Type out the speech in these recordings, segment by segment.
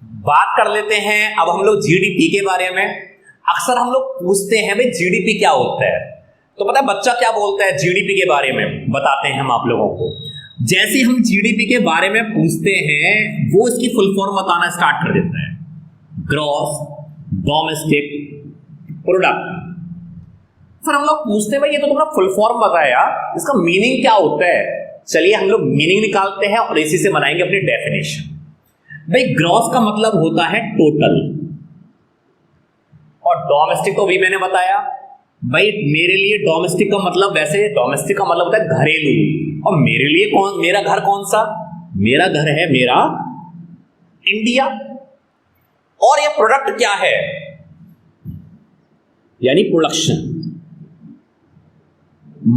बात कर लेते हैं अब हम लोग जीडीपी के बारे में। अक्सर हम लोग पूछते हैं भाई जीडीपी क्या होता है, तो पता है बच्चा क्या बोलता है जीडीपी के बारे में, बताते हैं हम आप लोगों को। जैसे हम जीडीपी के बारे में पूछते हैं वो इसकी फुल फॉर्म बताना स्टार्ट कर देता है, ग्रॉस डोमेस्टिक प्रोडक्ट। फिर हम लोग पूछते हैं भाई ये तो तुमने फुल फॉर्म बताया, इसका मीनिंग क्या होता है। चलिए हम लोग मीनिंग निकालते हैं और इसी से बनाएंगे अपनी डेफिनेशन। भाई ग्रॉस का मतलब होता है टोटल, और डोमेस्टिक तो अभी मैंने बताया। भाई मेरे लिए डोमेस्टिक का मतलब, वैसे डोमेस्टिक का मतलब होता है घरेलू, और मेरे लिए कौन, मेरा घर कौन सा, मेरा घर है मेरा इंडिया। और ये प्रोडक्ट क्या है, यानी प्रोडक्शन।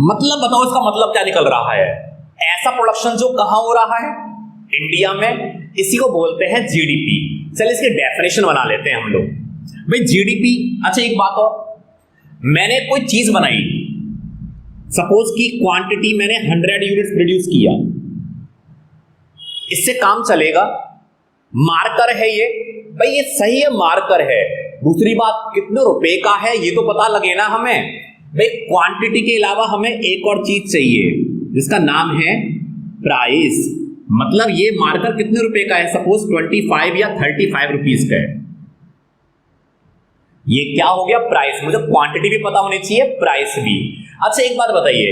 मतलब बताओ इसका मतलब क्या निकल रहा है। ऐसा प्रोडक्शन जो कहां हो रहा है, इंडिया में, इसी को बोलते हैं जीडीपी। चलिए इसकी डेफिनेशन बना लेते हैं हम लोग। भाई जीडीपी, अच्छा एक बात और, मैंने कोई चीज बनाई, सपोज की क्वांटिटी मैंने 100 यूनिट्स प्रोड्यूस किया, इससे काम चलेगा। मार्कर है ये, भाई ये सही है मार्कर है। दूसरी बात कितने रुपए का है ये तो पता लगे ना हमें। भाई क्वांटिटी के अलावा हमें एक और चीज चाहिए जिसका नाम है प्राइस। मतलब ये मार्कर कितने रुपए का है, सपोज 25 या 35 रुपीज का है। ये क्या हो गया, प्राइस। मुझे क्वांटिटी भी पता होनी चाहिए, प्राइस भी। अच्छा एक बात बताइए,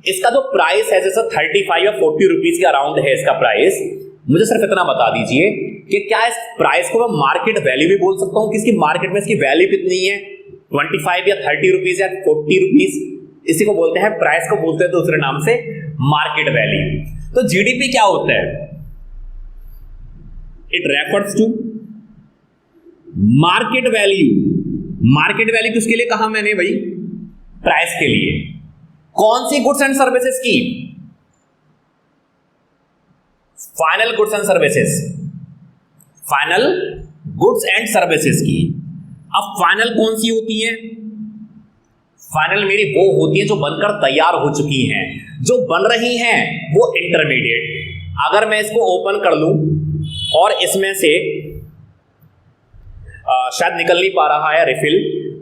इसका जो प्राइस है जैसे 35 या 40 रुपीज के अराउंड है इसका प्राइस, मुझे सिर्फ इतना बता दीजिए कि क्या इस प्राइस को मैं मार्केट वैल्यू भी बोल सकता हूं कि इसकी मार्केट में इसकी वैल्यू कितनी है, 25 या 30 रुपीज या 40 रुपीज। इसी को बोलते हैं, प्राइस को बोलते हैं दूसरे नाम से मार्केट वैल्यू। तो जीडीपी क्या होता है, it refers to market value. Market value किसके लिए कहा मैंने भाई, प्राइस के लिए। कौन सी गुड्स एंड सर्विसेज की, final goods and services, final goods and services की। अब फाइनल कौन सी होती है, फाइनल मेरी वो होती है जो बनकर तैयार हो चुकी हैं, जो बन रही हैं वो इंटरमीडिएट। अगर मैं इसको ओपन कर लूं और इसमें से शायद निकल नहीं पा रहा है रिफिल,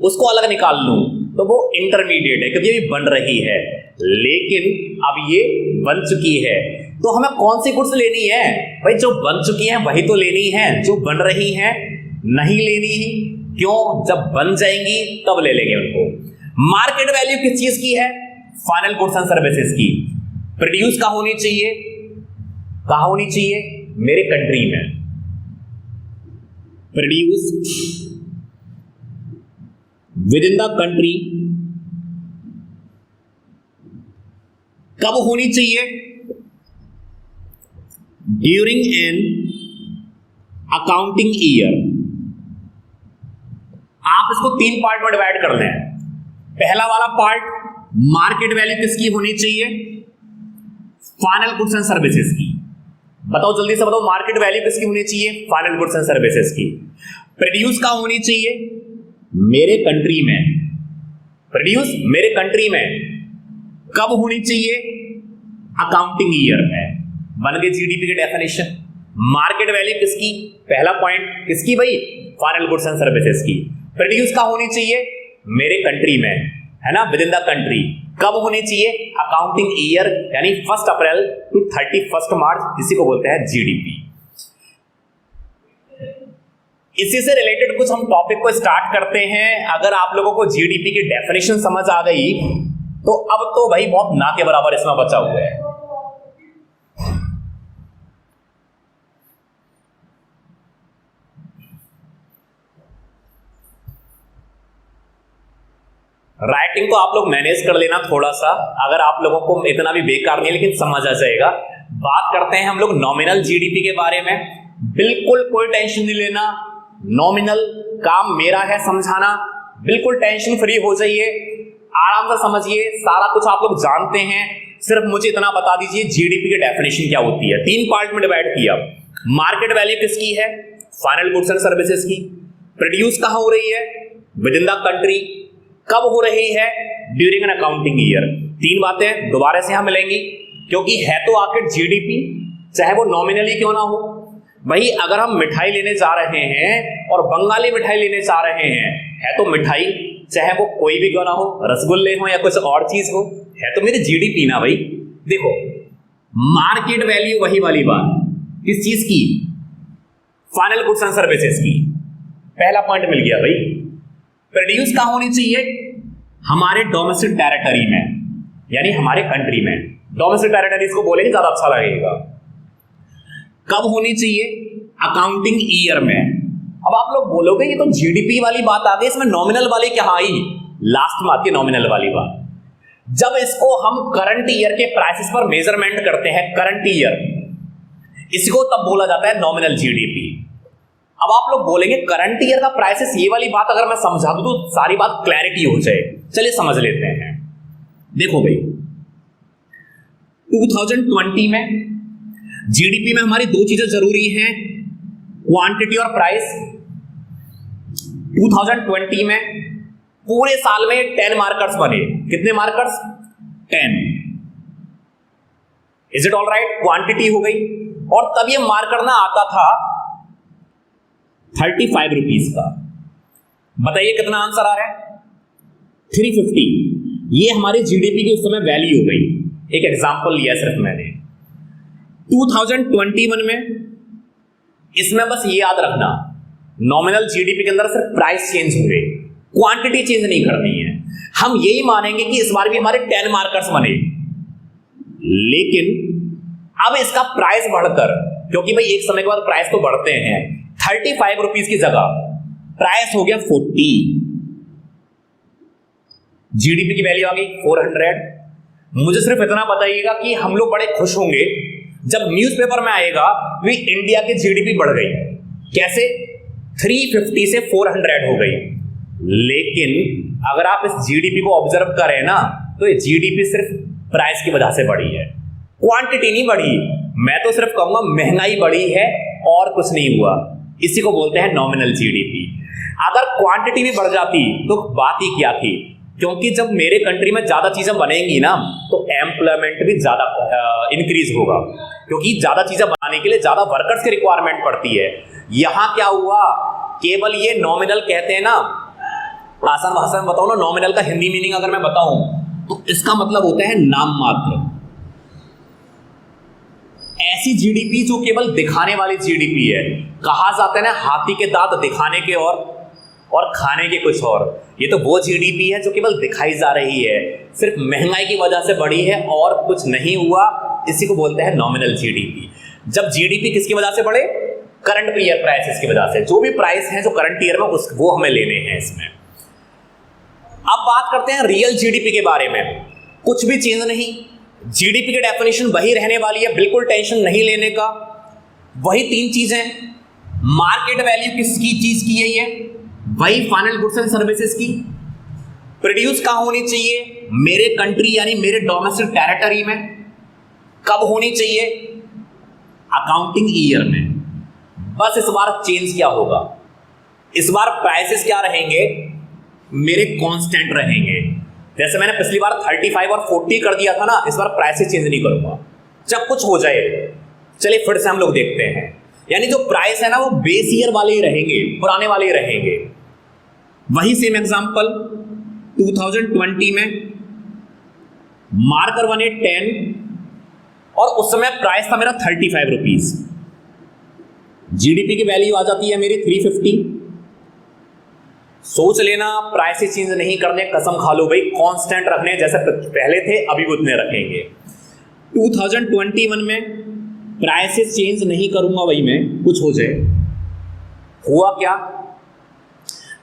उसको अलग निकाल लूं तो वो इंटरमीडिएट है क्योंकि ये बन रही है। लेकिन अब ये बन चुकी है, तो हमें कौन सी गुड्स लेनी है भाई, जो बन चुकी हैं वही तो लेनी है, जो बन रही हैं नहीं लेनी ही। क्यों, जब बन जाएंगी तब ले लेंगे उनको। मार्केट वैल्यू किस चीज की है, फाइनल गुड्स एंड सर्विसेज की। प्रोड्यूस कहां होनी चाहिए, कहां होनी चाहिए, मेरे कंट्री में। Produce with in the country कब होनी चाहिए, ड्यूरिंग एन अकाउंटिंग ईयर। आप इसको 3 पार्ट में डिवाइड कर लें। पहला वाला पार्ट, मार्केट वैल्यू किसकी होनी चाहिए, फाइनल गुड्स एंड सर्विसेज की। बताओ जल्दी से बताओ, मार्केट वैल्यू किसकी होनी चाहिए, फाइनल गुड्स एंड सर्विसेज की। प्रोड्यूस कहां होनी चाहिए, मेरे कंट्री में। प्रोड्यूस मेरे कंट्री में कब होनी चाहिए, अकाउंटिंग ईयर में। बन गई जीडीपी की डेफिनेशन। मार्केट वैल्यू किसकी, पहला पॉइंट किसकी भाई, फाइनल गुड्स एंड सर्विसेज की। प्रोड्यूस कहां होनी चाहिए, मेरे कंट्री में, है ना, विद इन द कंट्री। कब होनी चाहिए, अकाउंटिंग ईयर, यानी 1 अप्रैल टू 31 मार्च, इसी को बोलते हैं जीडीपी। इसी से रिलेटेड कुछ हम टॉपिक को स्टार्ट करते हैं। अगर आप लोगों को जीडीपी की डेफिनेशन समझ आ गई तो अब तो भाई बहुत ना के बराबर इसमें बचा हुआ है। राइटिंग को आप लोग मैनेज कर लेना थोड़ा सा, अगर आप लोगों को इतना भी बेकार नहीं है लेकिन समझ आ जाएगा। बात करते हैं हम लोग नॉमिनल जीडीपी के बारे में। बिल्कुल कोई टेंशन नहीं लेना, नॉमिनल काम मेरा है समझाना, बिल्कुल टेंशन फ्री हो जाइए, आराम से समझिए, सारा कुछ आप लोग जानते हैं। सिर्फ मुझे इतना बता दीजिए जीडीपी की डेफिनेशन क्या होती है। 3 पार्ट में डिवाइड किया। मार्केट वैल्यू किसकी है, फाइनल गुड्स एंड सर्विसेज की। प्रोड्यूस कहां हो रही है, विद इन द कंट्री। कब हो रही है, ड्यूरिंग एन अकाउंटिंग ईयर। 3 बातें दोबारा से यहां मिलेंगी, क्योंकि है तो आखिर जीडीपी, चाहे वो नॉमिनली क्यों ना हो। भाई अगर हम मिठाई लेने जा रहे हैं और बंगाली मिठाई लेने जा रहे हैं, है तो मिठाई, चाहे वो कोई भी क्यों ना हो, रसगुल्ले हो या कुछ और चीज हो, है तो मेरी जीडीपी ना भाई। देखो मार्केट वैल्यू वही वाली बात, किस चीज की, फाइनल गुड्स एंड सर्विसेज की। पहला पॉइंट मिल गया भाई। प्रोड्यूस कहां होनी चाहिए, हमारे डोमेस्टिक टेरिटरी में, यानी हमारे कंट्री में। डोमेस्टिक टेरिटरीज को बोलेंगे ज्यादा अच्छा लगेगा। कब होनी चाहिए, अकाउंटिंग ईयर में। अब आप लोग बोलोगे ये तो जीडीपी वाली बात आ गई, इसमें नॉमिनल वाली क्या आई, लास्ट में आती है नॉमिनल वाली बात। जब इसको हम करंट ईयर के प्राइसेस पर मेजरमेंट करते हैं, करंट ईयर, इसको तब बोला जाता है नॉमिनल जीडीपी। अब आप लोग बोलेंगे करंट ईयर का प्राइसेस, ये वाली बात अगर मैं समझा दूं तो सारी बात क्लैरिटी हो जाए। चलिए समझ लेते हैं। देखो भाई 2020 में जीडीपी में हमारी दो चीजें जरूरी हैं, क्वांटिटी और प्राइस। 2020 में पूरे साल में 10 मार्कर्स बने। कितने markers, 10। Is it all right, quantity हो गई। और तब ये मार्कर ना आता था 35 रुपीज का। बताइए कितना आंसर आ रहा है, 350। ये हमारी जीडीपी की उस समय वैल्यू हो गई। एक एग्जांपल लिया सिर्फ मैंने। 2021 में इसमें बस ये याद रखना, नॉमिनल जीडीपी के अंदर सिर्फ प्राइस चेंज हो गए, क्वांटिटी चेंज नहीं करनी है। हम यही मानेंगे कि इस बार भी हमारे 10 मार्कर्स बने, लेकिन अब इसका प्राइस बढ़कर, क्योंकि भाई एक समय के बाद प्राइस तो बढ़ते हैं, 35 रुपीज की जगह प्राइस हो गया 40। जीडीपी की वैल्यू आ गई 400। मुझे सिर्फ इतना बताइएगा कि हम लोग बड़े खुश होंगे जब न्यूज़पेपर में आएगा कि इंडिया की जीडीपी बढ़ गई। कैसे, 350 से 400 हो गई। लेकिन अगर आप इस जीडीपी को ऑब्जर्व करें ना, तो ये जीडीपी सिर्फ प्राइस की वजह से बढ़ी है, क्वांटिटी नहीं बढ़ी। मैं तो सिर्फ कहूंगा महंगाई बढ़ी है और कुछ नहीं हुआ। इसी को बोलते हैं नॉमिनल जीडीपी। अगर क्वांटिटी भी बढ़ जाती तो बात ही क्या थी, क्योंकि जब मेरे कंट्री में ज्यादा चीजें बनेंगी ना तो एम्प्लॉयमेंट भी ज्यादा इंक्रीज होगा, क्योंकि ज्यादा चीजें बनाने के लिए ज्यादा वर्कर्स की रिक्वायरमेंट पड़ती है। यहां क्या हुआ, केवल ये नॉमिनल कहते हैं ना, आसान भाषा में बताऊं ना, नॉमिनल का हिंदी मीनिंग अगर मैं बताऊं तो इसका मतलब होता है नाम मात्र। ऐसी जीडीपी जो केवल दिखाने वाली जीडीपी है। कहा जाता है ना, हाथी के दांत दिखाने के और खाने के कुछ और। ये तो वो जीडीपी है जो केवल दिखाई जा रही है, सिर्फ महंगाई की वजह से बढ़ी है और कुछ नहीं हुआ। इसी को बोलते हैं नॉमिनल जीडीपी। जब जीडीपी किसकी वजह से बढ़े, करंट ईयर प्राइसेस की वजह से। जो भी प्राइस हैं जो करंट ईयर में वो हमें लेने हैं इसमें। अब बात करते हैं रियल जीडीपी के बारे में। कुछ भी चेंज नहीं, जीडीपी की डेफिनेशन वही रहने वाली है, बिल्कुल टेंशन नहीं लेने का। वही 3 चीजें, मार्केट वैल्यू किसकी चीज की है, ये वही फाइनल गुड्स एंड सर्विसेज की। प्रोड्यूस कहां होनी चाहिए, मेरे कंट्री यानी मेरे डोमेस्टिक टेरिटरी में। कब होनी चाहिए, अकाउंटिंग ईयर में। बस इस बार चेंज क्या होगा, इस बार प्राइसेस क्या रहेंगे, मेरे कांस्टेंट रहेंगे। जैसे मैंने पिछली बार 35 और 40 कर दिया था ना, इस बार प्राइसेस चेंज नहीं करूंगा, जब कुछ हो जाए। चलिए फिर से हम लोग देखते हैं, यानी जो प्राइस है ना वो बेस ईयर वाले ही रहेंगे, पुराने वाले ही रहेंगे। वही सेम एग्जांपल 2020 में मार्कर बने 10 और उस समय प्राइस था मेरा 35 रुपीज। जीडीपी की वैल्यू आ जाती है मेरी 350। सोच लेना, प्राइसेस चेंज नहीं करने, कसम खा लो भाई, कांस्टेंट रखने, जैसे पहले थे अभी भी उतने रखेंगे। 2021 में प्राइसेस चेंज नहीं करूंगा भाई मैं, कुछ हो जाए। हुआ क्या,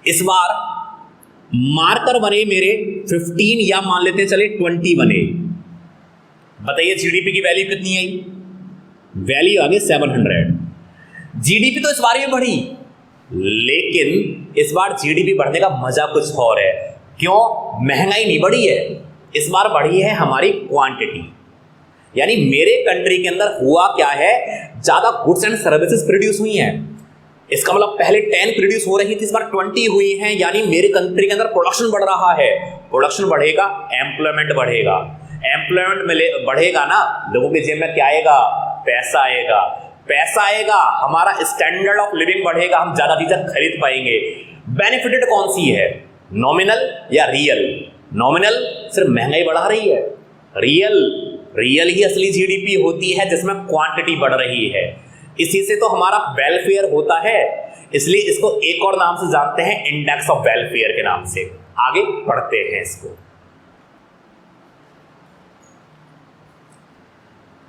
इस बार मार्कर बने मेरे 15 या मान लेते चले 20 बने। बताइए जीडीपी की वैल्यू कितनी आई, वैल्यू आ गई 700। जीडीपी तो इस बार भी बढ़ी, लेकिन इस बार जीडीपी बढ़ने का मजा कुछ और है। क्यों, महंगाई नहीं बढ़ी है, इस बार बढ़ी है हमारी क्वांटिटी। यानी मेरे कंट्री के अंदर हुआ क्या है, ज्यादा गुड्स एंड सर्विसेज प्रोड्यूस हुई हैं। इसका मतलब पहले 10 प्रोड्यूस हो रही थी, इस बार 20 हुई हैं। यानी मेरे कंट्री के अंदर प्रोडक्शन बढ़ रहा है। प्रोडक्शन बढ़ेगा, एम्प्लॉयमेंट बढ़ेगा। एम्प्लॉयमेंट बढ़ेगा ना, लोगों के जेब में क्या आएगा, पैसा आएगा। पैसा आएगा, हमारा स्टैंडर्ड ऑफ लिविंग बढ़ेगा, हम ज्यादा चीजें खरीद पाएंगे। बेनिफिटेड कौन सी है, नॉमिनल या रियल? नॉमिनल सिर्फ महंगाई बढ़ा रही है, रियल ही असली जीडीपी होती है जिसमें क्वांटिटी बढ़ रही है। इसी से तो हमारा वेलफेयर होता है, इसलिए इसको एक और नाम से जानते हैं, इंडेक्स ऑफ वेलफेयर के नाम से। आगे पढ़ते हैं इसको।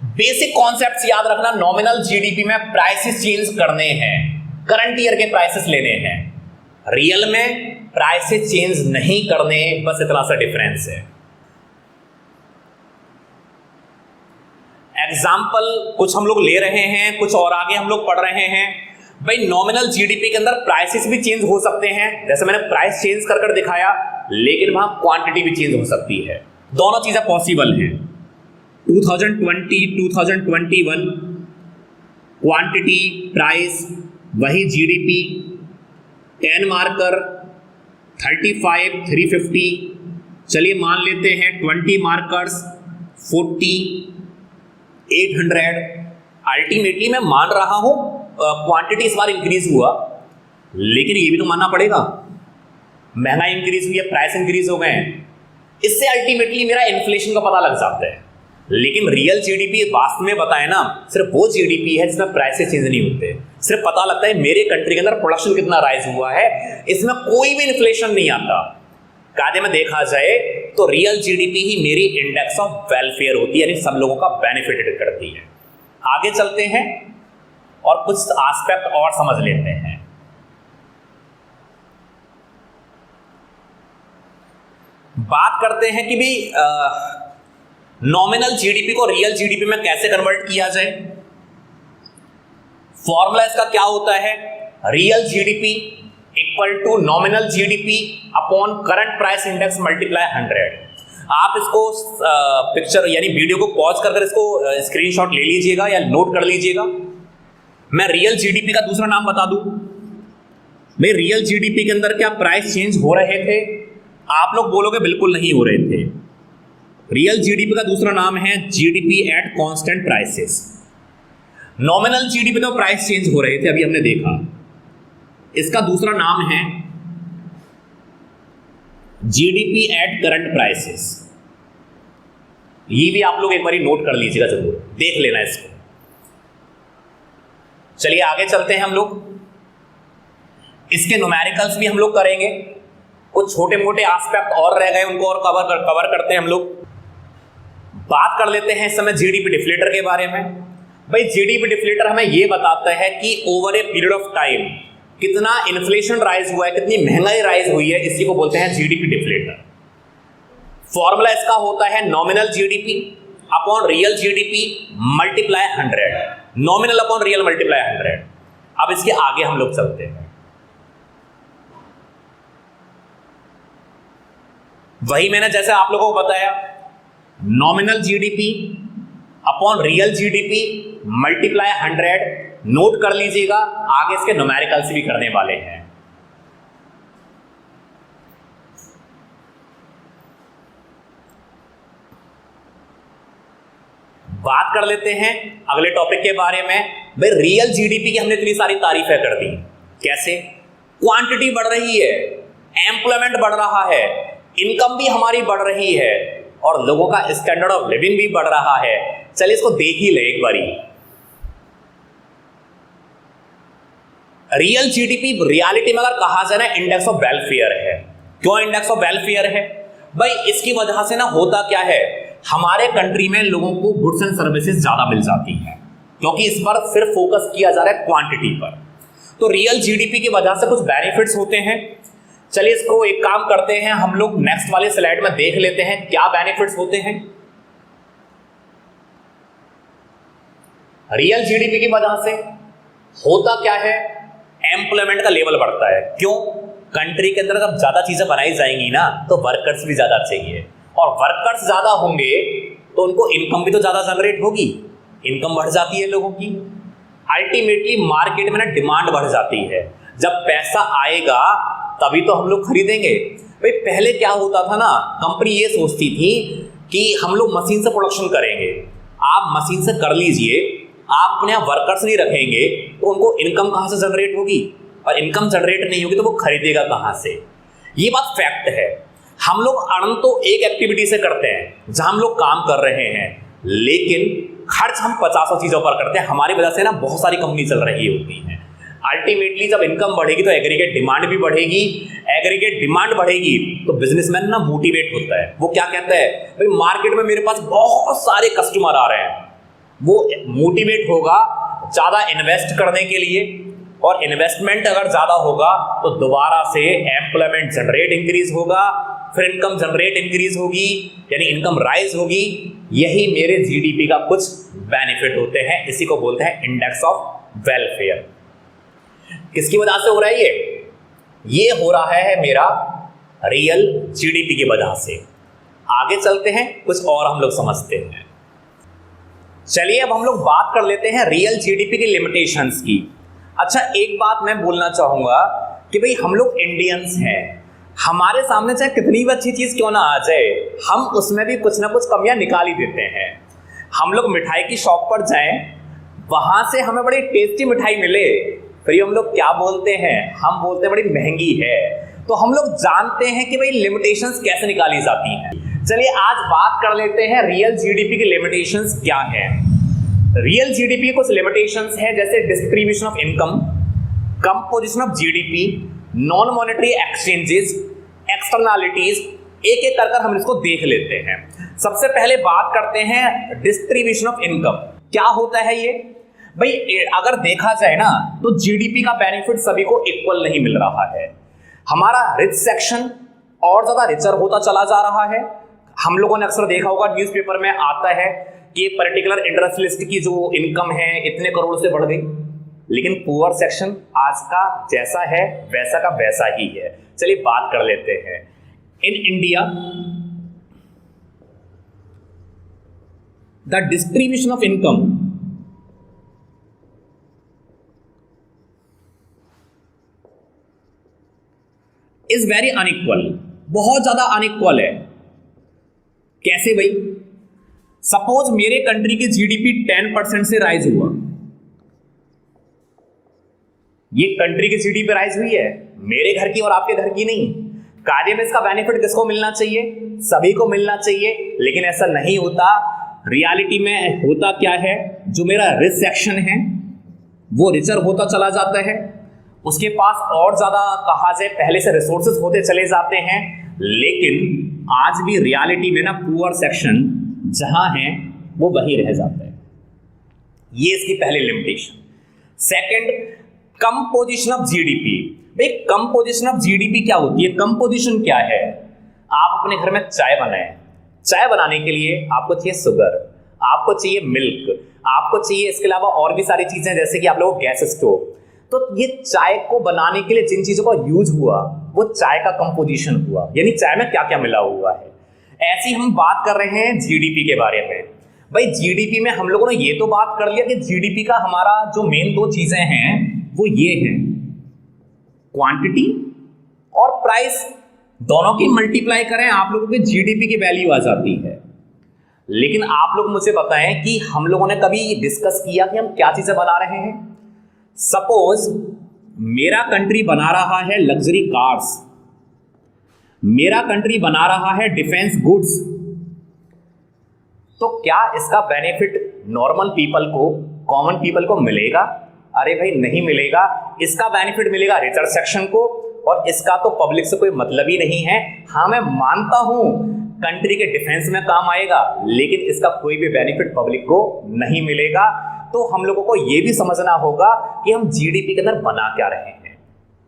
बेसिक कॉन्सेप्ट्स याद रखना, नॉमिनल जीडीपी में प्राइसेस चेंज करने हैं, करंट ईयर के प्राइसेस लेने हैं, रियल में प्राइसेस चेंज नहीं करने, बस इतना सा डिफरेंस है। एग्जाम्पल कुछ हम लोग ले रहे हैं, कुछ और आगे हम लोग पढ़ रहे हैं। भाई नॉमिनल जीडीपी के अंदर प्राइसेस भी चेंज हो सकते हैं, जैसे मैंने प्राइस चेंज कर कर दिखाया, लेकिन वहां क्वांटिटी भी चेंज हो सकती है। दोनों चीजें पॉसिबल हैं। 2020 2021 क्वांटिटी प्राइस वही जीडीपी, 10 मार्कर 35 350, चलिए मान लेते हैं 20 मार्कर्स 40 800। अल्टीमेटली मैं मान रहा हूं क्वांटिटी इस बार इंक्रीज हुआ, लेकिन ये भी तो मानना पड़ेगा महंगाई इंक्रीज हुई है, प्राइस इंक्रीज हो गए हैं, इससे अल्टीमेटली मेरा इन्फ्लेशन का पता लग जाता है। लेकिन रियल जीडीपी वास्तव में बताए ना, सिर्फ वो जीडीपी है जिसमें प्राइसेस चेंज नहीं होते, सिर्फ पता लगता है मेरे कंट्री के अंदर प्रोडक्शन कितना राइज हुआ है, इसमें कोई भी इन्फ्लेशन नहीं आता। कायदे में देखा जाए तो रियल जीडीपी ही मेरी इंडेक्स ऑफ वेलफेयर होती है, यानी सब लोगों का बेनिफिट करती है। आगे चलते हैं और कुछ एस्पेक्ट और समझ लेते हैं। बात करते हैं कि भी नॉमिनल जीडीपी को रियल जीडीपी में कैसे कन्वर्ट किया जाए। फॉर्मूला इसका क्या होता है, real GDP equal to nominal GDP upon current price index multiply 100। आप इसको पिक्चर यानी वीडियो को पॉज कर इसको स्क्रीनशॉट ले लीजिएगा या नोट कर लीजिएगा। मैं रियल जीडीपी का दूसरा नाम बता दूं। भाई रियल जीडीपी के अंदर क्या प्राइस चेंज हो रहे थे? आप लोग बोलोगे बिल्कुल नहीं हो रहे थे। रियल जीडीपी का दूसरा नाम है GDP at constant prices. Nominal GDP तो प्राइस चेंज हो रहे थे, अभी हमने देखा। इसका दूसरा नाम है जीडीपी एट करंट प्राइसेस। ये भी आप लोग एक बार नोट कर लीजिएगा, जरूर देख लेना इसको। चलिए आगे चलते हैं हम लोग। इसके न्यूमेरिकल्स भी हम लोग करेंगे, कुछ छोटे मोटे एस्पेक्ट और रह गए उनको और कवर करते हैं हम लोग। बात कर लेते हैं इस समय जीडीपी डिफ्लेटर के बारे में। भाई जीडीपी डिफ्लेटर हमें यह बताता है कि over a period of time कितना इन्फ्लेशन राइज हुआ है, कितनी महंगाई राइज हुई है, इसी को बोलते हैं जीडीपी डिफ्लेटर। फॉर्मूला इसका होता है nominal GDP upon real GDP multiply 100। Nominal upon real multiply 100। अब इसके आगे हम लोग चलते हैं। वही मैंने जैसे आप लोगों को बताया, nominal GDP upon real GDP multiply 100। Note कर लीजिएगा, आगे इसके न्यूमेरिकल्स भी करने वाले हैं। बात कर लेते हैं अगले टॉपिक के बारे में। भाई रियल जीडीपी की हमने इतनी सारी तारीफें कर दी, कैसे? क्वांटिटी बढ़ रही है, एम्प्लॉयमेंट बढ़ रहा है, इनकम भी हमारी बढ़ रही है और लोगों का स्टैंडर्ड ऑफ लिविंग भी बढ़ रहा है। चलिए इसको देख ही ले एक बारी। रियल जीडीपी रियलिटी में अगर कहा जाए ना, इंडेक्स ऑफ वेलफेयर है। क्यों इंडेक्स ऑफ वेलफेयर है? भाई इसकी वजह से ना होता क्या है, हमारे कंट्री में लोगों को गुड्स एंड सर्विसेज ज्यादा मिल जाती हैं, क्योंकि इस पर सिर्फ फोकस किया जा रहा है क्वांटिटी पर। तो रियल जीडीपी की वजह से कुछ बेनिफिट्स होते हैं। चलिए इसको एक काम करते हैं, हम लोग नेक्स्ट वाले स्लाइड में देख लेते हैं क्या बेनिफिट्स होते हैं। रियल जीडीपी की वजह से होता क्या है, एम्प्लॉयमेंट का लेवल बढ़ता है। क्यों? कंट्री के अंदर जब ज्यादा चीजें बनाई जाएंगी ना, तो वर्कर्स भी ज्यादा चाहिए, और वर्कर्स ज्यादा होंगे तो उनको इनकम भी तो ज्यादा जनरेट होगी, इनकम बढ़ जाती है लोगों की। अल्टीमेटली मार्केट में ना डिमांड बढ़ जाती है। जब पैसा आएगा तभी तो हम लोग खरीदेंगे। भाई पहले क्या होता था ना, कंपनी ये सोचती थी कि हम लोग मशीन से प्रोडक्शन करेंगे। आप मशीन से कर लीजिए, आप अपने यहाँ वर्कर्स नहीं रखेंगे तो उनको इनकम कहां से जनरेट होगी, और इनकम जनरेट नहीं होगी तो वो खरीदेगा कहां से। ये बात फैक्ट है। हम लोग अर्न तो एक एक्टिविटी से करते हैं जहां हम लोग काम कर रहे हैं, लेकिन खर्च हम 50 चीजों पर करते हैं। हमारी वजह से ना बहुत सारी कंपनी चल रही होती हैं। अल्टीमेटली जब इनकम बढ़ेगी तो एग्रीगेट डिमांड भी बढ़ेगी, एग्रीगेट डिमांड बढ़ेगी तो बिजनेसमैन ना मोटिवेट होता है। वो क्या कहता है, भाई मार्केट में मेरे पास बहुत सारे कस्टमर आ रहे हैं, वो मोटिवेट होगा ज्यादा इन्वेस्ट करने के लिए, और इन्वेस्टमेंट अगर ज्यादा होगा तो दोबारा से एम्प्लॉयमेंट जनरेट इंक्रीज होगा, फिर इनकम जनरेट इंक्रीज होगी, यानी इनकम राइज होगी। यही मेरे जीडीपी का कुछ बेनिफिट होते हैं। इसी को बोलते हैं इंडेक्स ऑफ वेलफेयर। किसकी वजह से हो रहा है ये हो रहा है मेरा रियल जीडीपी की वजह से। आगे चलते हैं, कुछ और हम लोग समझते हैं। चलिए अब हम लोग बात कर लेते हैं रियल जीडीपी की लिमिटेशंस की। अच्छा, एक बात मैं बोलना चाहूंगा कि भाई हम लोग इंडियंस हैं, हमारे सामने चाहे कितनी भी अच्छी चीज क्यों ना आ जाए, हम उसमें भी कुछ ना कुछ कमियां निकाल ही देते हैं। हम लोग मिठाई की शॉप पर जाएं, वहां से हमें बड़ी टेस्टी मिठाई मिले, फिर हम लोग क्या बोलते हैं, हम बोलते हैं बड़ी महंगी है। तो हम लोग जानते हैं कि भाई लिमिटेशंस कैसे निकाली जाती हैं। चलिए आज बात कर लेते हैं रियल जीडीपी की लिमिटेशंस क्या है। रियल जीडीपी की कुछ लिमिटेशंस है, जैसे distribution of income, composition of GDP, non monetary exchanges, externalities. एक एक कर हम इसको देख लेते हैं। सबसे पहले बात करते हैं डिस्ट्रीब्यूशन ऑफ इनकम। क्या होता है ये भाई? अगर देखा जाए ना तो जीडीपी का बेनिफिट सभी को इक्वल नहीं मिल रहा है। हमारा रिच सेक्शन और ज्यादा रिचर होता चला जा रहा है। हम लोगों ने अक्सर देखा होगा, न्यूज़पेपर में आता है कि पर्टिकुलर इंडस्ट्रियलिस्ट की जो इनकम है इतने करोड़ से बढ़ गई, लेकिन पुअर सेक्शन आज का जैसा है वैसा का वैसा ही है। चलिए बात कर लेते हैं। In India the distribution of income is very unequal, बहुत ज्यादा अनइक्वल है। कैसे भाई? सपोज मेरे कंट्री की जीडीपी 10% से राइज हुआ, ये कंट्री की जीडीपी राइज हुई है, मेरे घर की और आपके घर की नहीं। कार्य में इसका बेनिफिट किसको मिलना चाहिए? सभी को मिलना चाहिए, लेकिन ऐसा नहीं होता। रियलिटी में होता क्या है, जो मेरा रिच सेक्शन है वो रिचर होता चला जाता है, उसके पास और ज्यादा कहा जाए पहले से रिसोर्सेज होते चले जाते हैं, लेकिन आज भी रियलिटी में ना पुअर सेक्शन जहां है वो वही रह जाता है। ये इसकी पहली limitation. Second, composition of GDP. भाई कंपोजिशन ऑफ जीडीपी क्या होती है? कंपोजिशन क्या है? आप अपने घर में चाय बनाएं, चाय बनाने के लिए आपको चाहिए शुगर, आपको चाहिए मिल्क, आपको चाहिए इसके अलावा और भी सारी चीजें, जैसे कि आप लोगों को गैस स्टोव। तो ये चाय को बनाने के लिए जिन चीजों का यूज हुआ वो चाय का कंपोजिशन हुआ, यानी चाय में क्या क्या मिला हुआ है। ऐसी हम बात कर रहे हैं जीडीपी के बारे में। भाई जीडीपी में हम लोगों ने ये तो बात कर लिया कि जीडीपी का हमारा जो मेन दो चीजें हैं वो ये हैं, क्वांटिटी और प्राइस। दोनों की मल्टीप्लाई करें आप लोगों के जीडीपी की वैल्यू आ जाती है। लेकिन आप लोग मुझे बताएं कि हम लोगों ने कभी डिस्कस किया कि हम क्या चीजें बना रहे हैं। सपोज मेरा कंट्री बना रहा है लग्जरी कार्स, मेरा कंट्री बना रहा है डिफेंस गुड्स, तो क्या इसका बेनिफिट नॉर्मल पीपल को, कॉमन पीपल को मिलेगा? अरे भाई नहीं मिलेगा। इसका बेनिफिट मिलेगा रिचर सेक्शन को, और इसका तो पब्लिक से कोई मतलब ही नहीं है। हाँ मैं मानता हूं कंट्री के डिफेंस में काम आएगा, लेकिन इसका कोई भी बेनिफिट पब्लिक को नहीं मिलेगा। तो हम लोगों को यह भी समझना होगा कि हम जीडीपी के अंदर बना क्या रहे हैं,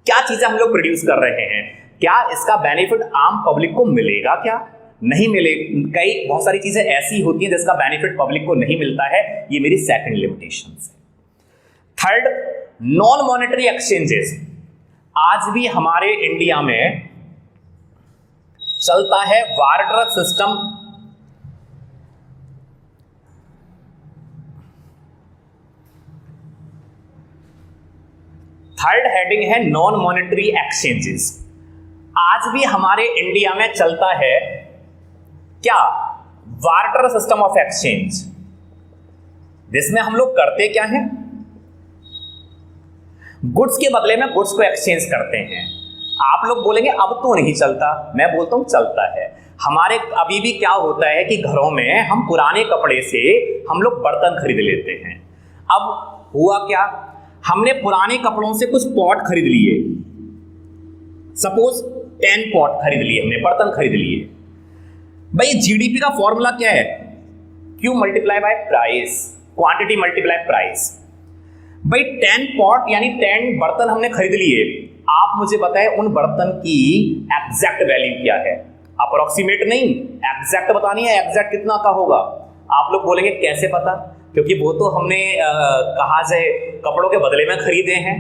क्या चीजें हम लोग प्रोड्यूस कर रहे हैं, क्या इसका बेनिफिट आम पब्लिक को मिलेगा, क्या नहीं मिले। कई बहुत सारी चीजें ऐसी होती हैं जिसका बेनिफिट पब्लिक को नहीं मिलता है। ये मेरी सेकंड लिमिटेशन है। Third, non monetary exchanges. आज भी हमारे इंडिया में चलता है बार्टर सिस्टम। थर्ड हेडिंग है नॉन मॉनेटरी एक्सचेंजेस। आज भी हमारे इंडिया में चलता है क्या? Barter system of exchange. जिसमें हम लोग करते क्या है, गुड्स के बदले में गुड्स को एक्सचेंज करते हैं। आप लोग बोलेंगे अब तो नहीं चलता, मैं बोलता हूं चलता है। हमारे अभी भी क्या होता है कि घरों में हम पुराने कपड़े से हम लोग बर्तन खरीद लेते हैं। अब हुआ क्या, हमने पुराने कपड़ों से कुछ पॉट खरीद लिए, सपोज 10 पॉट खरीद लिए, हमने बर्तन खरीद लिए। भाई जीडीपी का फॉर्मूला क्या है, Q multiply by price, quantity multiply price. भाई 10 पॉट यानी 10 बर्तन हमने खरीद लिए। आप मुझे बताएं उन बर्तन की एग्जैक्ट वैल्यू क्या है, अप्रोक्सीमेट नहीं, एग्जैक्ट बतानी है। एग्जैक्ट कितना का होगा, आप लोग बोलेंगे कैसे पता, क्योंकि वो तो हमने कहा जाए कपड़ों के बदले में खरीदे हैं।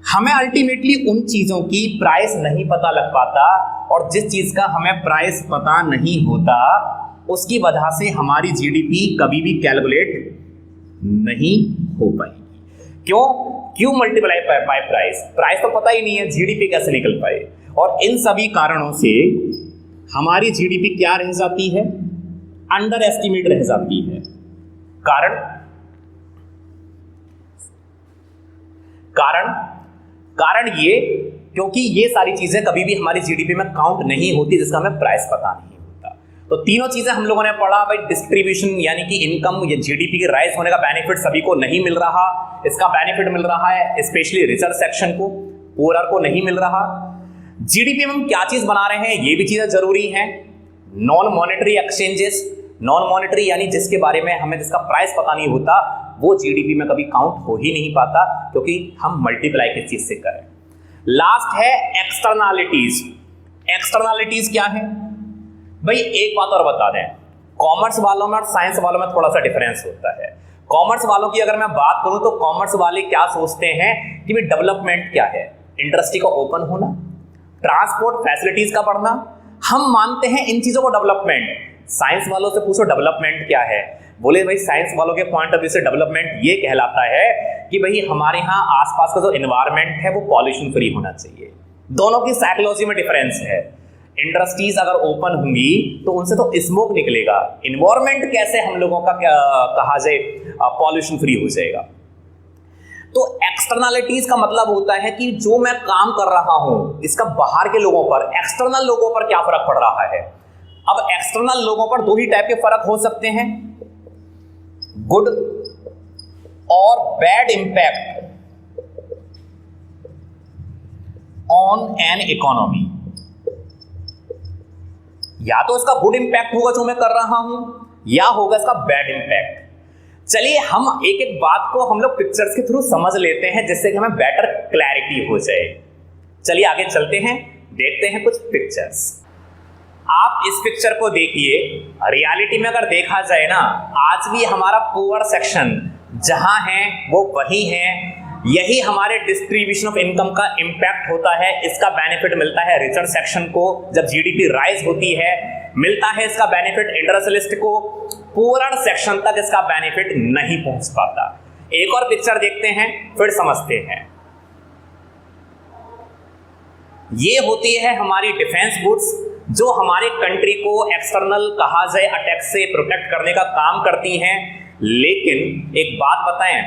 हमें अल्टीमेटली उन चीजों की प्राइस नहीं पता लग पाता, और जिस चीज का हमें प्राइस पता नहीं होता उसकी वजह से हमारी जीडीपी कभी भी कैलकुलेट नहीं हो पाएगी। क्यों, Q multiply by price, price तो पता ही नहीं है, जीडीपी कैसे निकल पाए। और इन सभी कारणों से हमारी जीडीपी क्या रह जाती है, अंडर एस्टिमेट रह जाती है। कारण ये, क्योंकि ये सारी चीजें कभी भी हमारी जीडीपी में काउंट नहीं होती, जिसका हमें प्राइस पता नहीं होता। तो तीनों चीजें हम लोगों ने पढ़ा। भाई डिस्ट्रीब्यूशन यानी कि इनकम या जीडीपी के राइज होने का बेनिफिट सभी को नहीं मिल रहा, इसका बेनिफिट मिल रहा है स्पेशली रिचर सेक्शन को, पुअर को नहीं मिल रहा। जीडीपी में हम क्या चीज बना रहे हैं ये भी चीजें जरूरी हैं। Non monetary exchanges, non monetary यानी जिसके बारे में हमें जिसका प्राइस पता नहीं होता, वो जीडीपी में कभी काउंट हो ही नहीं पाता, क्योंकि हम मल्टीप्लाई किस चीज से करें। लास्ट है एक्सटर्नैलिटीज। एक्सटर्नैलिटीज क्या है भाई, एक बात और बता दें, कॉमर्स वालों में और साइंस वालों में थोड़ा सा डिफरेंस होता है। कॉमर्स वालों की अगर मैं बात करूं तो कॉमर्स वाले क्या सोचते हैं कि भाई डेवलपमेंट क्या है, इंडस्ट्री का ओपन होना, ट्रांसपोर्ट फैसिलिटीज का बढ़ना, हम मानते हैं इन चीजों को डेवलपमेंट। साइंस वालों से पूछो डेवलपमेंट क्या है, बोले भाई साइंस वालों के पॉइंट ऑफ व्यू से डेवलपमेंट ये कहलाता है कि भाई हमारे यहाँ आसपास का जो एनवायरनमेंट है वो पॉल्यूशन फ्री होना चाहिए। दोनों की साइकोलॉजी में डिफरेंस है। इंडस्ट्रीज अगर ओपन होंगी तो उनसे तो स्मोक निकलेगा, एनवायरनमेंट कैसे हम लोगों का कहा जाए पॉल्यूशन फ्री हो जाएगा। तो एक्सटर्नैलिटीज का मतलब होता है कि जो मैं काम कर रहा हूं इसका बाहर के लोगों पर, एक्सटर्नल लोगों पर क्या फर्क पड़ रहा है। अब एक्सटर्नल लोगों पर दो ही टाइप के फर्क हो सकते हैं, गुड और bad impact on an economy. या तो इसका गुड इंपैक्ट होगा जो मैं कर रहा हूं, या होगा इसका बैड इंपैक्ट। चलिए हम एक एक बात को हम लोग पिक्चर्स के थ्रू समझ लेते हैं, जिससे कि हमें बेटर क्लैरिटी हो जाए। चलिए आगे चलते हैं, देखते हैं कुछ पिक्चर्स। आप इस पिक्चर को देखिए, रियलिटी में अगर देखा जाए ना, आज भी हमारा पुअर सेक्शन जहां है वो वही है, यही हमारे डिस्ट्रीब्यूशन ऑफ इनकम का इंपैक्ट होता है। इसका बेनिफिट मिलता है रिचर सेक्शन को, जब जीडीपी राइज होती है मिलता है इसका बेनिफिट इंडस्ट्रियलिस्ट को, पुअर सेक्शन तक इसका बेनिफिट नहीं पहुंच पाता। एक और पिक्चर देखते हैं फिर समझते हैं। ये होती है हमारी डिफेंस गुड्स, जो हमारे कंट्री को एक्सटर्नल कहा जाए अटैक से प्रोटेक्ट करने का काम करती हैं। लेकिन एक बात बताएं,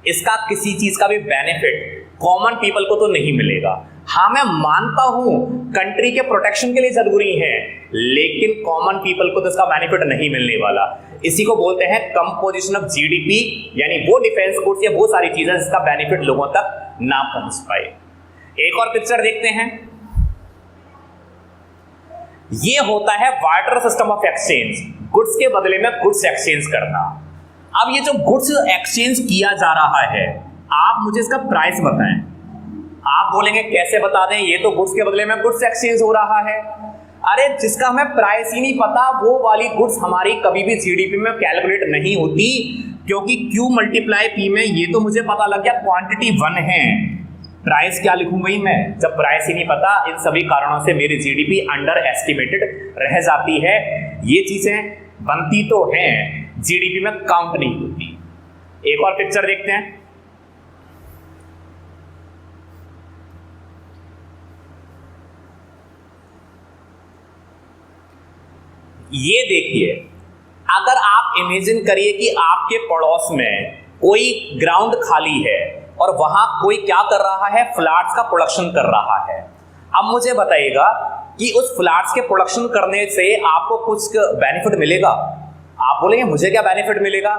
इसका किसी चीज का भी बेनिफिट कॉमन पीपल को तो नहीं मिलेगा। हाँ मैं मानता हूं कंट्री के प्रोटेक्शन के लिए जरूरी है, लेकिन कॉमन पीपल को तो इसका बेनिफिट नहीं मिलने वाला। इसी को बोलते हैं कंपोजिशन ऑफ जीडीपी, यानी वो डिफेंस गुड्स या वो सारी चीजें जिसका बेनिफिट लोगों तक ना पहुंच पाए। एक और पिक्चर देखते हैं। ये होता है वार्टर सिस्टम ऑफ एक्सचेंज, गुड्स के बदले में गुड्स एक्सचेंज करना। अब ये जो गुड्स एक्सचेंज किया जा रहा है, आप मुझे इसका प्राइस बताएं। आप बोलेंगे कैसे बता दें, ये तो गुड्स के बदले में गुड्स एक्सचेंज हो रहा है। अरे जिसका हमें प्राइस ही नहीं पता, वो वाली गुड्स हमारी कभी भी जीडीपी में कैलकुलेट नहीं होती, क्योंकि Q मल्टीप्लाई P में ये तो मुझे पता लग गया क्वांटिटी 1 है, प्राइस क्या लिखूं भाई मैं, जब प्राइस ही नहीं पता। इन सभी कारणों से मेरी जीडीपी अंडर एस्टिमेटेड रह जाती है। ये चीजें बनती तो हैं, जीडीपी में काउंट नहीं होती। एक और पिक्चर देखते हैं। ये देखिए, अगर आप इमेजिन करिए कि आपके पड़ोस में कोई ग्राउंड खाली है और वहां कोई क्या कर रहा है, फ्लैट्स का प्रोडक्शन कर रहा है। अब मुझे बताइएगा कि उस फ्लैट्स के प्रोडक्शन करने से आपको कुछ बेनिफिट मिलेगा? आप बोलेंगे मुझे क्या बेनिफिट मिलेगा?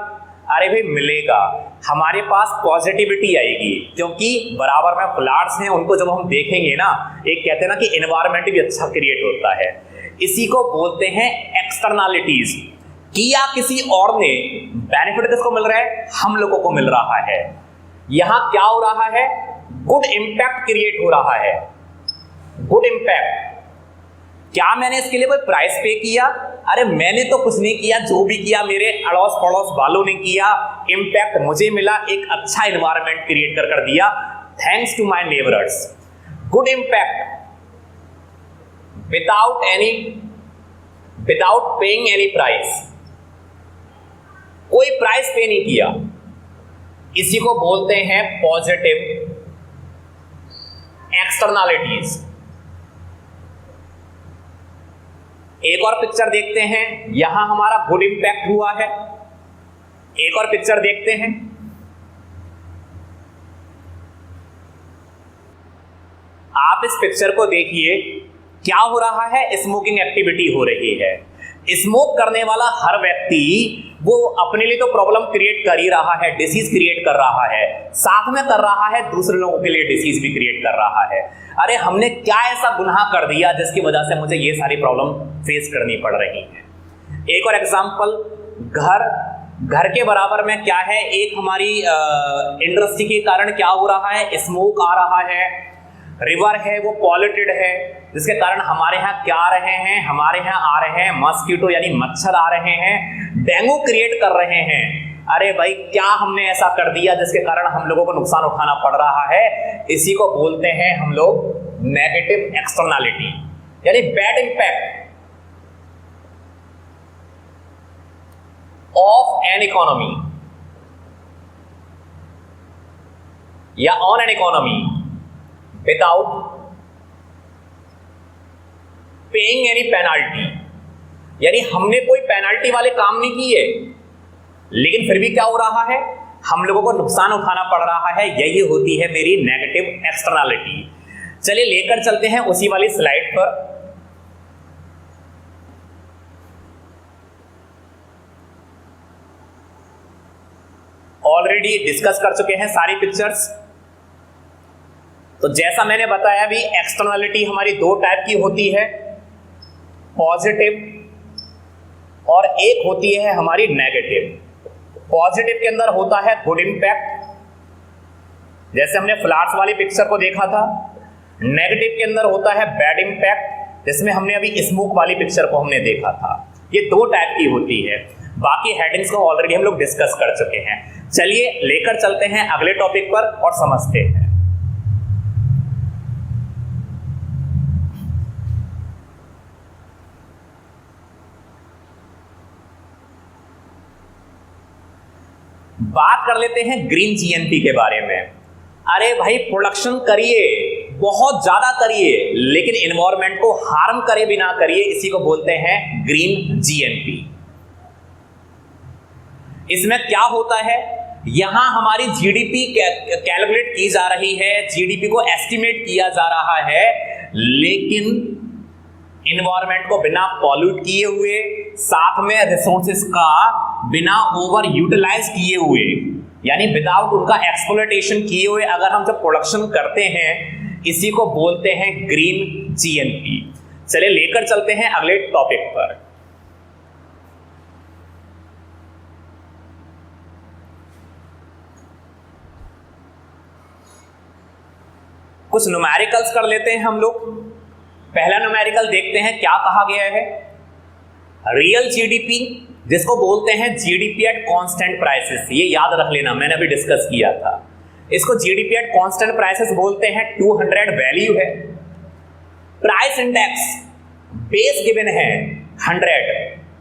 अरे भाई मिलेगा, हमारे पास पॉजिटिविटी आएगी, क्योंकि बराबर में फ्लैट्स हैं, उनको जब हम देखेंगे ना, एक कहते हैं ना कि एनवायरनमेंट भी अच्छा क्रिएट होता है। इसी को बोलते हैं एक्सटर्नलिटीज। किया किसी और ने, बेनिफिट किसको मिल रहा है? हम लोगों को मिल रहा है। यहां क्या हो रहा है? गुड इंपैक्ट क्रिएट हो रहा है। Good impact. क्या मैंने इसके लिए कोई प्राइस पे किया? अरे मैंने तो कुछ नहीं किया, जो भी किया मेरे अड़ोस पड़ोस वालों ने किया, इंपैक्ट मुझे मिला, एक अच्छा एनवायरनमेंट क्रिएट कर दिया, thanks to my neighbours. Good impact without paying any price. कोई प्राइस पे नहीं किया, इसी को बोलते हैं पॉजिटिव एक्सटर्नलिटीज। एक और पिक्चर देखते हैं, यहां हमारा गुड इंपैक्ट हुआ है। एक और पिक्चर देखते हैं। आप इस पिक्चर को देखिए, क्या हो रहा है? स्मोकिंग एक्टिविटी हो रही है। स्मोक करने वाला हर व्यक्ति वो अपने लिए तो प्रॉब्लम क्रिएट कर ही रहा है, डिसीज क्रिएट कर रहा है, साथ में कर रहा है दूसरे लोगों के लिए डिसीज भी क्रिएट कर रहा है। अरे हमने क्या ऐसा गुनाह कर दिया जिसकी वजह से मुझे ये सारी प्रॉब्लम फेस करनी पड़ रही है? एक और एग्जांपल, घर के बराबर में क्या है, एक हमारी इंडस्ट्री के कारण क्या हो रहा है? स्मोक आ रहा है। रिवर है वो पॉल्यूटेड है, जिसके कारण हमारे यहाँ क्या आ रहे हैं? हमारे यहाँ आ रहे हैं मस्कीटो यानी मच्छर आ रहे हैं, डेंगू क्रिएट कर रहे हैं। अरे भाई क्या हमने ऐसा कर दिया जिसके कारण हम लोगों को नुकसान उठाना पड़ रहा है? इसी को बोलते हैं हम लोग नेगेटिव एक्सटर्नलिटी, यानी bad impact of an economy या on an economy without paying any penalty. यानी हमने कोई पेनाल्टी वाले काम नहीं किए, लेकिन फिर भी क्या हो रहा है? हम लोगों को नुकसान उठाना पड़ रहा है। यही होती है मेरी नेगेटिव एक्सटर्नलिटी। चलिए लेकर चलते हैं उसी वाली स्लाइड पर। ऑलरेडी डिस्कस कर चुके हैं सारी पिक्चर्स। तो जैसा मैंने बताया भी, एक्सटर्नलिटी हमारी दो टाइप की होती है, पॉजिटिव और एक होती है हमारी नेगेटिव। पॉजिटिव के अंदर होता है गुड इंपैक्ट, जैसे हमने फ्लैट्स वाली पिक्चर को देखा था। नेगेटिव के अंदर होता है बैड इंपैक्ट, जिसमें हमने अभी स्मोक वाली पिक्चर को हमने देखा था। ये दो टाइप की होती है। बाकी हेडिंग्स को ऑलरेडी हम लोग डिस्कस कर चुके हैं। चलिए लेकर चलते हैं अगले टॉपिक पर और समझते हैं। बात कर लेते हैं ग्रीन जीएनपी के बारे में। अरे भाई प्रोडक्शन करिए, बहुत ज्यादा करिए, लेकिन एनवायरनमेंट को हार्म करे बिना करिए, इसी को बोलते हैं ग्रीन जीएनपी। इसमें क्या होता है? यहां हमारी जीडीपी कैलकुलेट की जा रही है, जीडीपी को एस्टिमेट किया जा रहा है, लेकिन इन्वायरमेंट को बिना पॉल्यूट किए हुए, साथ में रिसोर्सेस का बिना ओवर यूटिलाइज किए हुए, यानी विदाउट उनका एक्सप्लॉयटेशन किए हुए अगर हम जब प्रोडक्शन करते हैं, इसी को बोलते हैं ग्रीन जीएनपी। चलिए लेकर चलते हैं अगले टॉपिक पर। कुछ न्यूमेरिकल्स कर लेते हैं हम लोग। पहला न्यूमेरिकल देखते हैं क्या कहा गया है। रियल जीडीपी, जिसको बोलते हैं जीडीपी एट कांस्टेंट प्राइसेस, ये याद रख लेना, मैंने अभी डिस्कस किया था। इसको जीडीपी एट कांस्टेंट प्राइसेस बोलते हैं। 200 वैल्यू है, प्राइस इंडेक्स बेस गिवन है 100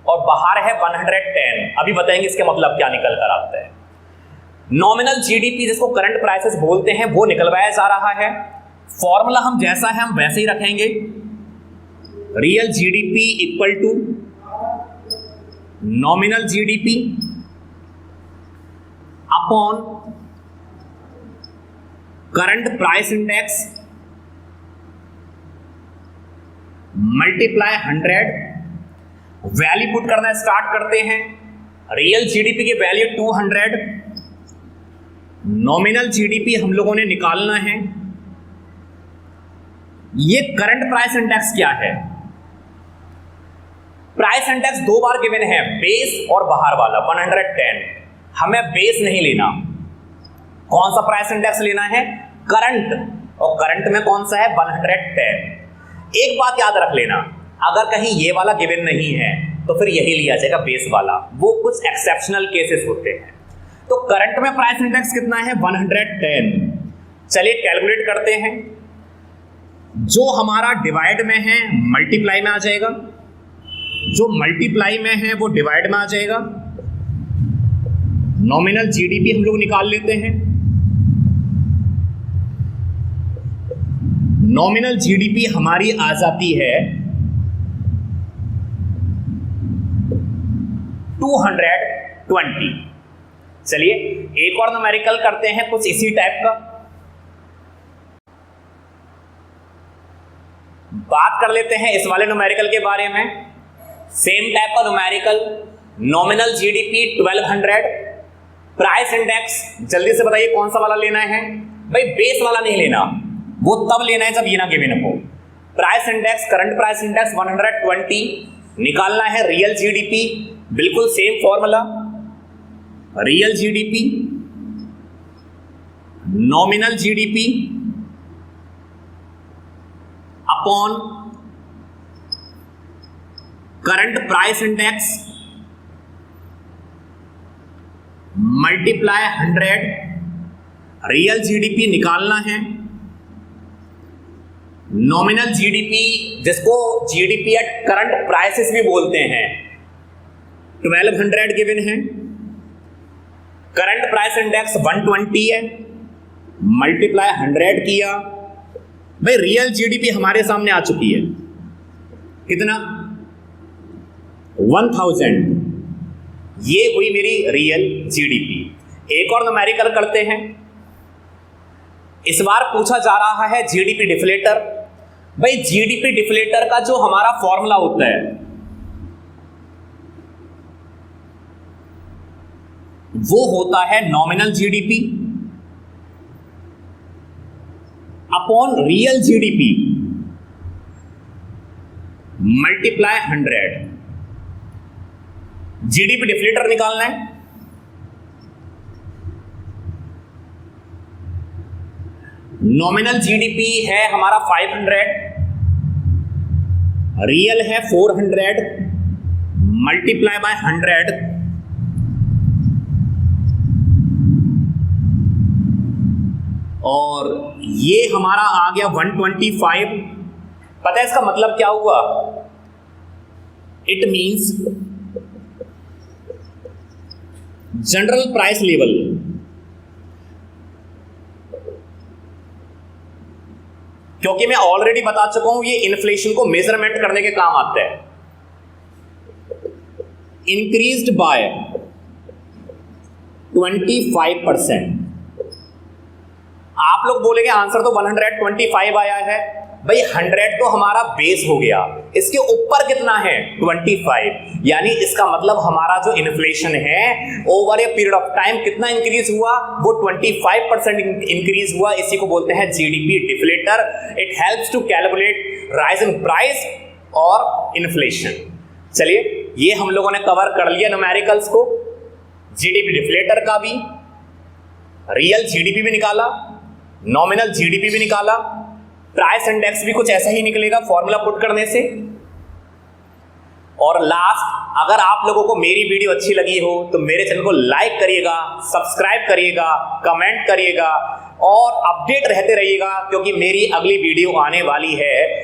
और बाहर है 110। अभी बताएंगे इसके मतलब क्या निकल कर आता है। नॉमिनल जीडीपी, जिसको करंट प्राइसेस बोलते हैं, वो निकलवाया जा रहा है। फॉर्मूला हम जैसा है हम वैसे ही रखेंगे। Real GDP equal to nominal GDP upon current price index multiply 100। Value put करना स्टार्ट करते हैं। रियल जीडीपी की वैल्यू 200, नॉमिनल जीडीपी हम लोगों ने निकालना है। ये करंट प्राइस इंडेक्स क्या है? प्राइस इंडेक्स दो बार गिवन है, बेस और बाहर वाला 110। हमें बेस नहीं लेना। कौन सा प्राइस इंडेक्स लेना है? करंट, और करंट में कौन सा है? 110। एक बात याद रख लेना, अगर कहीं ये वाला गिवन नहीं है तो फिर यही लिया जाएगा बेस वाला, वो कुछ एक्सेप्शनल केसेस होते हैं। तो करंट में प्राइस इंडेक्स कितना है? 110। चलिए कैलकुलेट करते हैं। जो हमारा डिवाइड में है मल्टीप्लाई में आ जाएगा, जो मल्टीप्लाई में है वो डिवाइड में आ जाएगा। नॉमिनल जीडीपी हम लोग निकाल लेते हैं। नॉमिनल जीडीपी हमारी आ जाती है 220। चलिए एक और न्यूमेरिकल करते हैं कुछ इसी टाइप का। बात कर लेते हैं इस वाले न्यूमेरिकल के बारे में। सेम टाइप का numerical, nominal GDP 1200, price index जल्दी से बताइए कौन सा वाला लेना है? भाई बेस वाला नहीं लेना, वो तब लेना है जब ये ना गिवन हो। Price index, current price index 120 निकालना है। रियल जीडीपी, बिल्कुल same formula, real GDP nominal GDP upon current price index multiply 100। Real GDP निकालना है। नॉमिनल जीडीपी, जिसको जीडीपी एट करंट प्राइसेस भी बोलते हैं, 1200 गिवन है। करंट प्राइस इंडेक्स 120 है, मल्टीप्लाई 100 किया। भाई रियल जीडीपी हमारे सामने आ चुकी है, कितना? 1000। ये हुई मेरी रियल जीडीपी। एक और न्यूमेरिकल करते हैं। इस बार पूछा जा रहा है जीडीपी डिफ्लेटर। भाई जीडीपी डिफ्लेटर का जो हमारा फॉर्मूला होता है वो होता है nominal GDP upon real GDP multiply 100। GDP deflator निकालना है। नॉमिनल जीडीपी है हमारा 500, रियल है 400, मल्टीप्लाई बाय 100। और ये हमारा आ गया 125। पता है इसका मतलब क्या हुआ? It means general price level. क्योंकि मैं ऑलरेडी बता चुका हूं ये इन्फ्लेशन को मेजरमेंट करने के काम आता है। Increased by 25%। आप लोग बोलेंगे आंसर तो 125 आया है। भाई 100 तो हमारा बेस हो गया, इसके ऊपर कितना है? 25। यानी इसका मतलब हमारा जो इन्फ्लेशन है over a period of time कितना इंक्रीज हुआ? वो 25% इंक्रीज हुआ। इसी को बोलते हैं GDP deflator. It helps to calculate rise in price और इन्फ्लेशन। चलिए ये हम लोगों ने कवर कर लिया न्यूमेरिकल्स को, जीडीपी डिफ्लेटर का भी, रियल जीडीपी भी निकाला, नॉमिनल जीडीपी भी निकाला, प्राइस इंडेक्स भी कुछ ऐसा ही निकलेगा फॉर्मूला पुट करने से। और लास्ट, अगर आप लोगों को मेरी वीडियो अच्छी लगी हो तो मेरे चैनल को लाइक करिएगा, सब्सक्राइब करिएगा, कमेंट करिएगा और अपडेट रहते रहिएगा, क्योंकि मेरी अगली वीडियो आने वाली है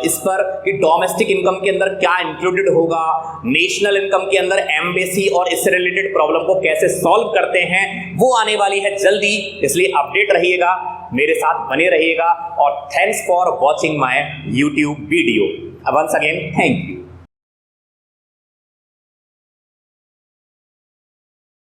इस पर कि डोमेस्टिक इनकम के अंदर क्या इंक्लूडेड होगा, नेशनल इनकम के अंदर एमबेसी और इससे रिलेटेड प्रॉब्लम को कैसे सॉल्व करते हैं, वो आने वाली है जल्दी। इसलिए अपडेट रहिएगा, मेरे साथ बने रहिएगा और thanks for watching my YouTube video. Once again thank you.